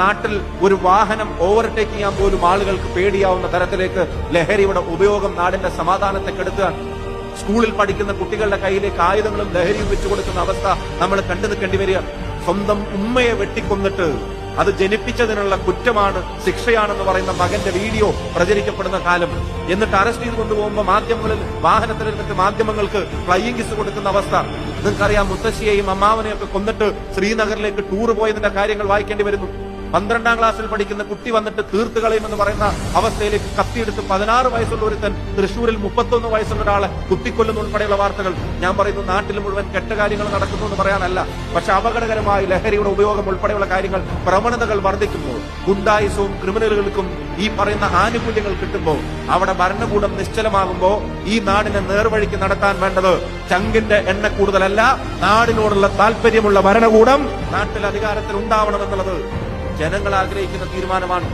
നാട്ടിൽ ഒരു വാഹനം ഓവർടേക്ക് ചെയ്യാൻ പോലും ആളുകൾക്ക് പേടിയാവുന്ന തരത്തിലേക്ക് ലഹരിയുടെ ഉപയോഗം നാടിന്റെ സമാധാനത്തെ കെടുത്തുകയാണ്. സ്കൂളിൽ പഠിക്കുന്ന കുട്ടികളുടെ കയ്യിലേക്ക് ആയുധങ്ങളും ലഹരിയും വെച്ചു കൊടുക്കുന്ന അവസ്ഥ നമ്മൾ കണ്ടു നിൽക്കേണ്ടി വരിക. സ്വന്തം ഉമ്മയെ വെട്ടിക്കൊന്നിട്ട് അത് ജനിപ്പിച്ചതിനുള്ള കുറ്റമാണ്, ശിക്ഷയാണെന്ന് പറയുന്ന മകന്റെ വീഡിയോ പ്രചരിക്കപ്പെടുന്ന കാലം. എന്നിട്ട് അറസ്റ്റ് ചെയ്ത് കൊണ്ടുപോകുമ്പോൾ മാധ്യമങ്ങളിൽ വാഹനത്തിലിരുന്നിട്ട് മാധ്യമങ്ങൾക്ക് ഫ്ലൈയിങ് കിസ് കൊടുക്കുന്ന അവസ്ഥ. നിങ്ങൾക്കറിയാം, മുത്തശ്ശിയെയും അമ്മാവനെയും ഒക്കെ കൊന്നിട്ട് ശ്രീനഗറിലേക്ക് ടൂർ പോയതിന്റെ കാര്യങ്ങൾ വായിക്കേണ്ടി വരുന്നു. 12ാം ക്ലാസ്സിൽ പഠിക്കുന്ന കുട്ടി വന്നിട്ട് തീർത്ത് കളയുമെന്ന് പറയുന്ന അവസ്ഥയിലേക്ക് കത്തിയെടുത്ത് 16 വയസ്സുള്ള ഒരുത്തൻ തൃശ്ശൂരിൽ 31 വയസ്സുള്ള ഒരാളെ കുത്തിക്കൊല്ലുന്ന ഉൾപ്പെടെയുള്ള വാർത്തകൾ. ഞാൻ പറയുന്നു, നാട്ടിൽ മുഴുവൻ കെട്ട കാര്യങ്ങൾ നടക്കുന്നു എന്ന് പറയാനല്ല, പക്ഷെ അപകടകരമായി ലഹരിയുടെ ഉപയോഗം ഉൾപ്പെടെയുള്ള കാര്യങ്ങൾ, പ്രവണതകൾ വർദ്ധിക്കുമ്പോൾ, ഗുണ്ടായിസവും ക്രിമിനലുകൾക്കും ഈ പറയുന്ന ആനുകൂല്യങ്ങൾ കിട്ടുമ്പോൾ, അവിടെ ഭരണകൂടം നിശ്ചലമാകുമ്പോൾ ഈ നാടിനെ നേർവഴിക്ക് നടത്താൻ വേണ്ടത് ചങ്കിന്റെ എണ്ണ കൂടുതലല്ല, നാടിനോടുള്ള താല്പര്യമുള്ള ഭരണകൂടം നാട്ടിൽ അധികാരത്തിൽ ഉണ്ടാവണമെന്നുള്ളത് ജനങ്ങൾ ആഗ്രഹിക്കുന്ന തീരുമാനമാണ്.